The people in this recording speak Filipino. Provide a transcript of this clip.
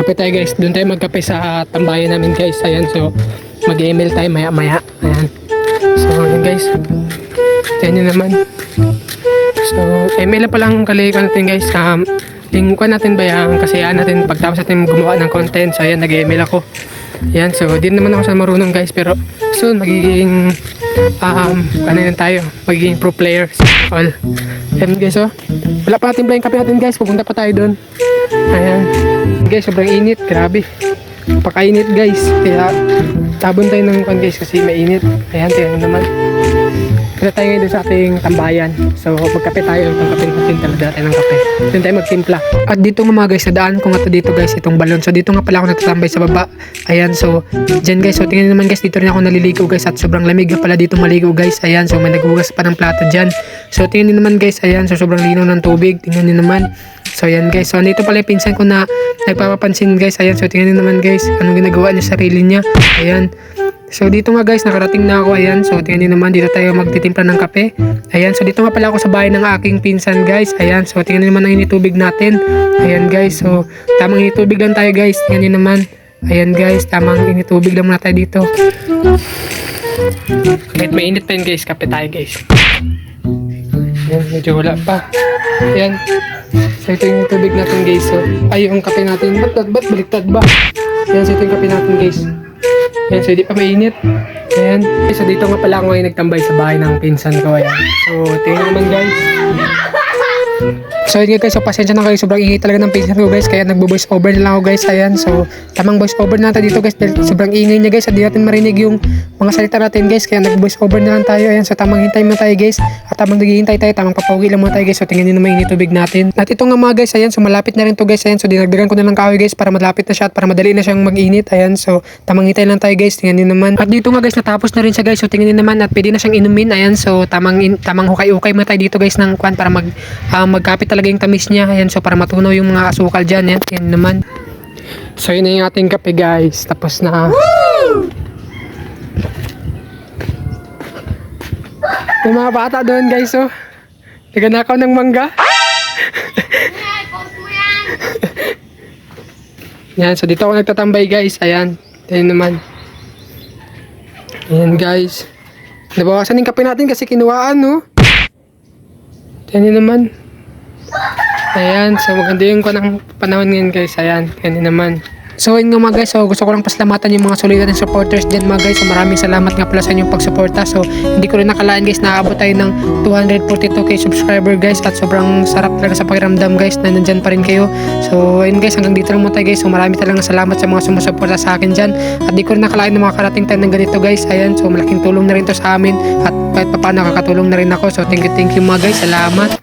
kape tayo guys. Doon tayo magkape sa tambayan namin guys. Ayan, so mag-email tayo maya maya. Ayan. So ayan guys. Ayan nyo naman. So email na palang kalikan natin guys. Lingkuan natin ba yan? Kasi natin pagtapos natin gumawa ng content. So ayan, nag-email ako. Ayan, so di naman ako sa marunong guys. Pero soon magiging ano yun tayo, magiging pro player all. Ayan guys, oh, wala pa natin yung kape natin guys, pupunta pa tayo doon. Ayan guys, sobrang init, grabe, pakainit guys, kaya tabon tayo ng kan guys kasi mainit. Ayan, tingnan naman, kaya tayo ngayon sa ating tambayan. So magkape tayo, pangkape natin talaga tayo ng kape. Doon tayo magtimpla. At dito nga mga guys, nadaan ko nga to dito guys, itong balon. So dito nga pala ako natatambay sa baba. Ayan, so dyan guys, so tingnan naman guys, dito rin ako naliligo guys. At sobrang lamig nga pala dito maligo guys. Ayan, so may naghugas pa ng plato dyan. So tingnan naman guys, ayan, so sobrang linaw ng tubig. Tingnan nyo naman. So ayan guys, so nito pala yung pinsan ko na nagpapapansin guys. Ayan, so tingnan nyo naman guys, anong ginagawa niya sa sarili niya. Ayan. So dito nga guys, nakarating na ako. Ayan, so tingnan nyo naman, dito tayo magtitimpla ng kape. Ayan, so dito nga pala ako sa bahay ng aking pinsan guys. Ayan, so tingnan nyo naman ang initubig natin. Ayan guys, so tamang initubig lang tayo guys. Tingnan nyo naman. Ayan guys, tamang initubig lang muna tayo dito. Kahit mainit pa yun guys, kape tayo guys. Ayan, medyo wala pa. Ayan, so ito yung tubig natin guys. So ay, yung kape natin, ba't baliktad ba? Ayan, so ito yung kape natin guys. Ayan, so hindi pa mainit. Ayan, so dito nga pala ako ngayon nagtambay sa bahay ng pinsan ko. Ayan, so tingnan naman guys. So yun guys, so pasensya na kayo, sobrang ingay talaga ng pinsan ko guys, kaya nagbo-voice over na lang ako guys. Ayan, so tamang voice over na natin dito guys, dahil sobrang ingay niya guys, at di natin marinig yung mga salita natin guys, kaya nag-voice over na lang tayo. Ayan, so tamang hintay mo tayo guys, at tamang naghihintay tayo, tamang papawi lang muna tayo guys. So tingnan nyo naman yung tubig natin. At ito nga mga guys, ayan, so malapit na rin to guys. Ayan, so dinagdagan ko na lang kahoy guys, para malapit na siya at para madali na siyang mag-init. Ayan, so tamang hintay lang tayo guys, tingnan nyo naman. At dito nga guys, natapos na rin siya guys, so tingnan nyo naman, at pwede na siyang inumin. Ayan, so tamang hukay-ukay muna tayo dito guys ng kwan, para magkapit talaga yung tamis niya. Ayan, so para matunaw yung mga asukal dyan. Yan naman. So yun na yung ating kape guys, tapos na. May mga bata doon guys, oh, naganakaw ng mangga. Yan, so dito ako nagtatambay guys. Ayan, yan naman. Ayan guys, nabawasan yung kape natin kasi kinuhaan, no. Yan naman. Ayan, so maganda yung panahon ngayon guys. Ayan, yan naman. So yun nga mga guys, so gusto ko lang pasalamatan yung mga solid natin supporters dyan mga guys. So maraming salamat nga pala sa inyong pagsuporta. So hindi ko rin nakalaan guys, nakaabot tayo ng 242k subscriber guys. At sobrang sarap talaga sa pakiramdam guys na nandyan pa rin kayo. So ayun guys, hanggang dito lang muna tayo guys. So marami talagang salamat sa mga sumusuporta sa akin dyan. At di ko rin nakalaan na makakarating tayo ng ganito guys. Ayan, so malaking tulong na rin to sa amin. At kahit pa paano nakakatulong na rin ako. So thank you mga guys, salamat.